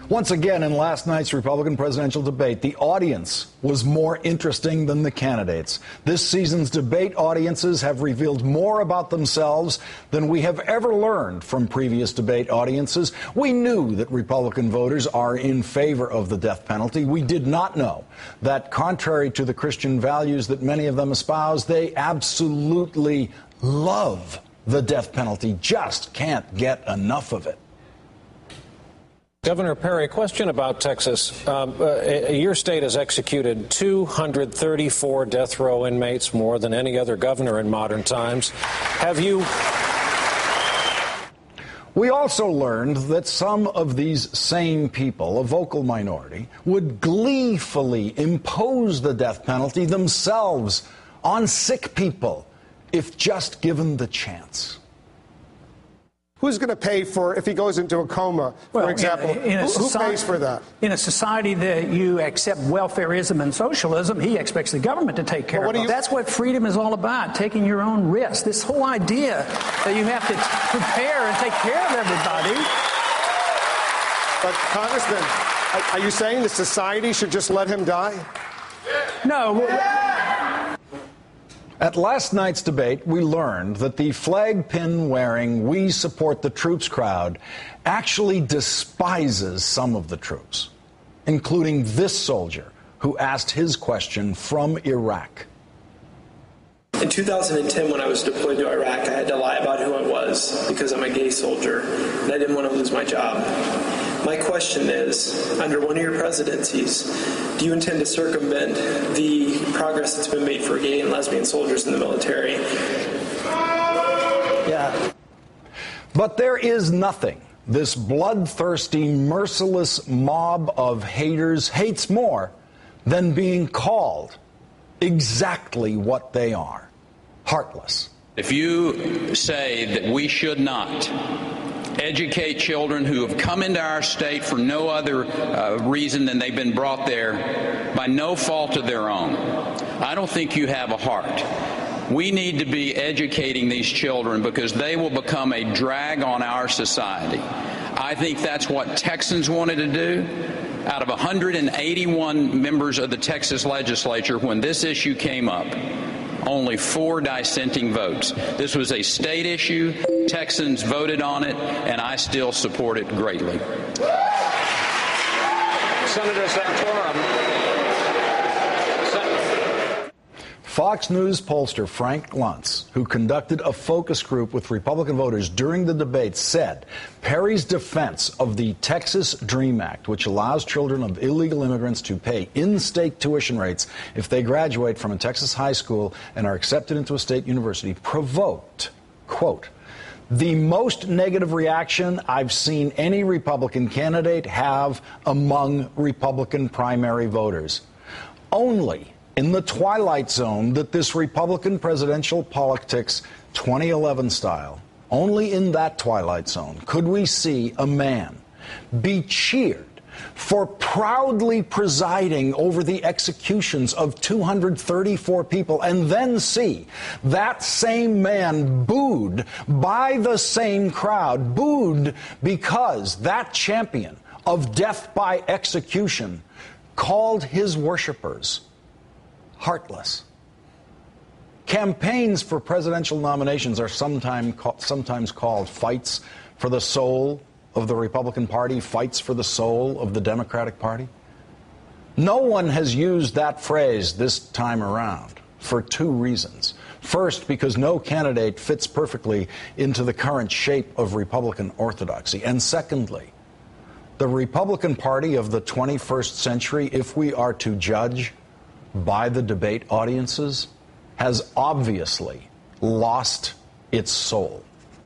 Once again, in last night's Republican presidential debate, the audience was more interesting than the candidates. This season's debate audiences have revealed more about themselves than we have ever learned from previous debate audiences. We knew that Republican voters are in favor of the death penalty. We did not know that, contrary to the Christian values that many of them espouse, they absolutely love the death penalty, just can't get enough of it. Governor Perry, a question about Texas. Your state has executed 234 death row inmates, more than any other governor in modern times. Have you... We also learned that some of these same people, a vocal minority, would gleefully impose the death penalty themselves on sick people if just given the chance. Who's going to pay for if he goes into a coma, for example? Who pays for that? In a society that you accept welfareism and socialism, he expects the government to take care of it. That's what freedom is all about, taking your own risk. This whole idea that you have to prepare and take care of everybody. But, Congressman, are you saying the society should just let him die? No. At last night's debate, we learned that the flag pin wearing "We Support the Troops" crowd actually despises some of the troops, including this soldier who asked his question from Iraq. In 2010, when I was deployed to Iraq, I had to lie about who I was because I'm a gay soldier, and I didn't want to lose my job. My question is, under one of your presidencies, do you intend to circumvent the progress that's been made for gay and lesbian soldiers in the military? Yeah. But there is nothing this bloodthirsty, merciless mob of haters hates more than being called exactly what they are: heartless. If you say that we should not educate children who have come into our state for no other reason than they've been brought there by no fault of their own, I don't think you have a heart. We need to be educating these children because they will become a drag on our society. I think that's what Texans wanted to do. Out of 181 members of the Texas legislature, when this issue came up, only 4 dissenting votes. This was a state issue. Texans voted on it, and I still support it greatly. Senator Santorum. Fox News pollster Frank Luntz, who conducted a focus group with Republican voters during the debate, said Perry's defense of the Texas DREAM Act, which allows children of illegal immigrants to pay in-state tuition rates if they graduate from a Texas high school and are accepted into a state university, provoked, quote, the most negative reaction I've seen any Republican candidate have among Republican primary voters. Only in the twilight zone that this Republican presidential politics 2011 style, only in that twilight zone could we see a man be cheered for proudly presiding over the executions of 234 people, and then see that same man booed by the same crowd, booed because that champion of death by execution called his worshipers heartless. Campaigns for presidential nominations are sometimes called fights for the soul of the Republican Party, fights for the soul of the Democratic Party. No one has used that phrase this time around for 2 reasons. First, because no candidate fits perfectly into the current shape of Republican orthodoxy. And secondly, the Republican Party of the 21st century, if we are to judge by the debate audiences, has obviously lost its soul.